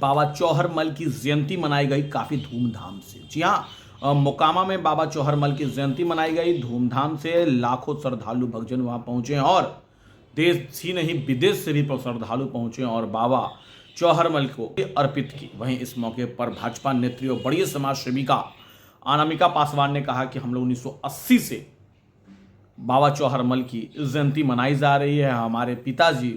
बाबा चौहरमल की जयंती मनाई गई काफ़ी धूमधाम से। जी हाँ, मोकामा में बाबा चौहरमल की जयंती मनाई गई धूमधाम से। लाखों श्रद्धालु भक्तजन वहां पहुंचे और देश ही नहीं विदेश से भी श्रद्धालु पहुंचे और बाबा चौहरमल को अर्पित की। वहीं इस मौके पर भाजपा नेत्री और बड़ी समाज सेविका अनामिका पासवान ने कहा कि हम लोग 1980 से बाबा चौहरमल की जयंती मनाई जा रही है। हमारे पिताजी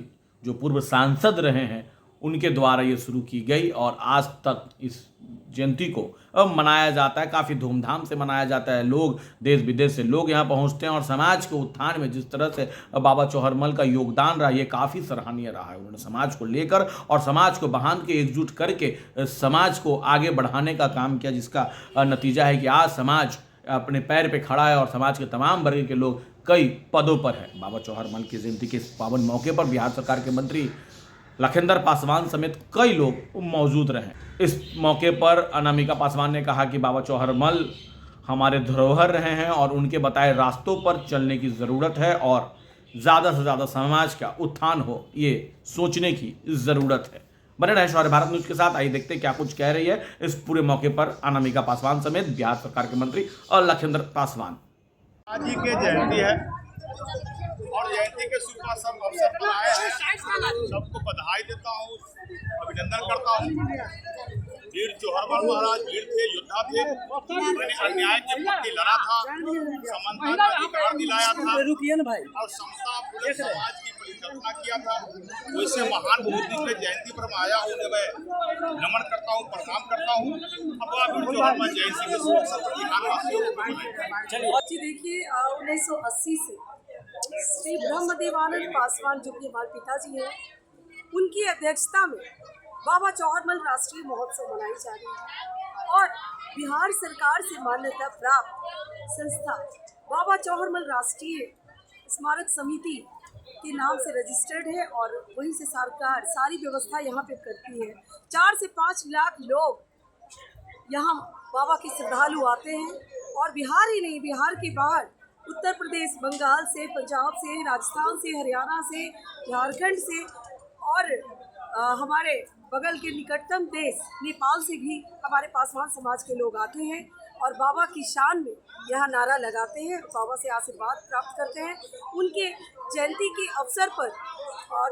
जो पूर्व सांसद रहे हैं उनके द्वारा ये शुरू की गई और आज तक इस जयंती को अब मनाया जाता है। काफ़ी धूमधाम से मनाया जाता है। लोग देश विदेश से लोग यहाँ पहुँचते हैं और समाज के उत्थान में जिस तरह से बाबा चौहरमल का योगदान रहा ये काफ़ी सराहनीय रहा है। उन्होंने समाज को लेकर और समाज को बांध के एकजुट करके समाज को आगे बढ़ाने का काम किया, जिसका नतीजा है कि आज समाज अपने पैर पे खड़ा है और समाज के तमाम वर्ग के लोग कई पदों पर हैं। बाबा चौहरमल की जयंती के इस पावन मौके पर बिहार सरकार के मंत्री लखिंदर पासवान समेत कई लोग मौजूद रहे। इस मौके पर अनामिका पासवान ने कहा कि बाबा चौहरमल हमारे धरोहर रहे हैं और उनके बताए रास्तों पर चलने की ज़रूरत है और ज़्यादा से ज़्यादा समाज का उत्थान हो ये सोचने की ज़रूरत है। बने रहे शौर्य भारत न्यूज के साथ। आइए देखते क्या कुछ कह रही है इस पूरे मौके पर अनामिका पासवान समेत बिहार सरकार के मंत्री और लखिंदर पासवान। आज ही के जयंती है और जयंती के शुभ अवसर पर आए हैं। सबको बधाई देता हूँ, अभिनंदन करता हूँ। वीर चौहरमल महाराज वीर थे, योद्धा थे। उन्होंने अन्याय के प्रति लड़ा था, समानता का अधिकार दिलाया था और समता पूरे समाज की परिकल्पना किया था। वैसे महान बुद्धि पे जयंती पर आया हूँ, मैं नमन करता हूँ, प्रणाम करता हूँ। अब वीर चौहरमल जयंती के शुभ अवसर पर बिहार जी देखिए, 1980 से श्री ब्रह्मदेवानंद पासवान जो कि हमारे पिताजी हैं, उनकी अध्यक्षता में बाबा चौहरमल राष्ट्रीय महोत्सव मनाई जा रही है और बिहार सरकार से मान्यता प्राप्त संस्था बाबा चौहरमल राष्ट्रीय स्मारक समिति के नाम से रजिस्टर्ड है और वहीं से सरकार सारी व्यवस्था यहाँ पे करती है। 4 से 5 लाख लोग यहाँ बाबा के श्रद्धालु आते हैं और बिहार ही नहीं, बिहार के बाहर उत्तर प्रदेश, बंगाल से, पंजाब से, राजस्थान से, हरियाणा से, झारखंड से और हमारे बगल के निकटतम देश नेपाल से भी हमारे पासवान समाज के लोग आते हैं और बाबा की शान में यह नारा लगाते हैं, बाबा से आशीर्वाद प्राप्त करते हैं। उनके जयंती के अवसर पर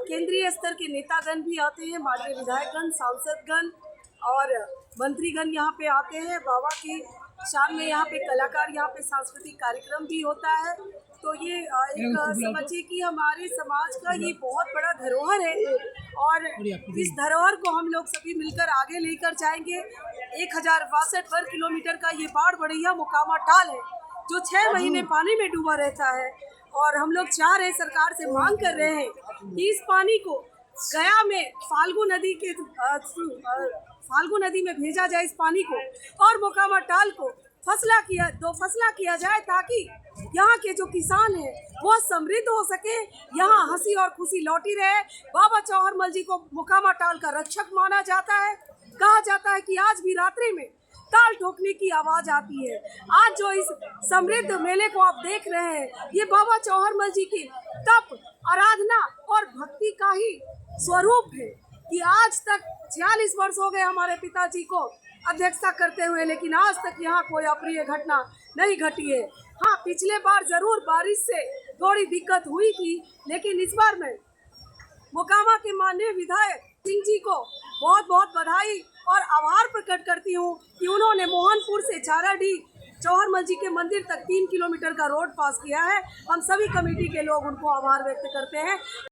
केंद्रीय स्तर के नेतागण भी आते हैं, माननीय विधायकगण, सांसदगण और मंत्रीगण यहाँ पे आते हैं। बाबा की शाम में यहाँ पे कलाकार, यहाँ पे सांस्कृतिक कार्यक्रम भी होता है। तो ये एक समझिए कि हमारे समाज का ये बहुत बड़ा धरोहर है और इस धरोहर को हम लोग सभी मिलकर आगे लेकर जाएंगे। 1062 वर्ग किलोमीटर का ये बाढ़ बढ़िया मोकामा टाल है जो 6 महीने पानी में डूबा रहता है और हम लोग चाह रहे, सरकार से मांग कर रहे हैं कि इस पानी को गया में फाल्गु नदी में भेजा जाए इस पानी को और मोकामा टाल को दो फसला किया जाए ताकि यहाँ के जो किसान हैं वो समृद्ध हो सके, यहाँ हंसी और खुशी लौटी रहे। बाबा चौहरमल जी को मोकामा टाल का रक्षक माना जाता है। कहा जाता है कि आज भी रात्रि में ताल ठोकने की आवाज आती है। आज जो इस समृद्ध मेले को आप देख रहे हैं ये बाबा चौहरमल जी की तप, आराधना और भक्ति का ही स्वरूप है कि आज तक 46 वर्ष हो गए हमारे पिताजी को अध्यक्षता करते हुए, लेकिन आज तक यहाँ कोई अप्रिय घटना नहीं घटी है। हाँ, पिछले बार जरूर बारिश से थोड़ी दिक्कत हुई थी, लेकिन इस बार मैं मोकामा के माननीय विधायक सिंह जी को बहुत बहुत बधाई और आभार प्रकट करती हूँ कि उन्होंने मोहनपुर से चाराडीह चौहरमल जी के मंदिर तक 3 किलोमीटर का रोड पास किया है। हम सभी कमेटी के लोग उनको आभार व्यक्त करते हैं।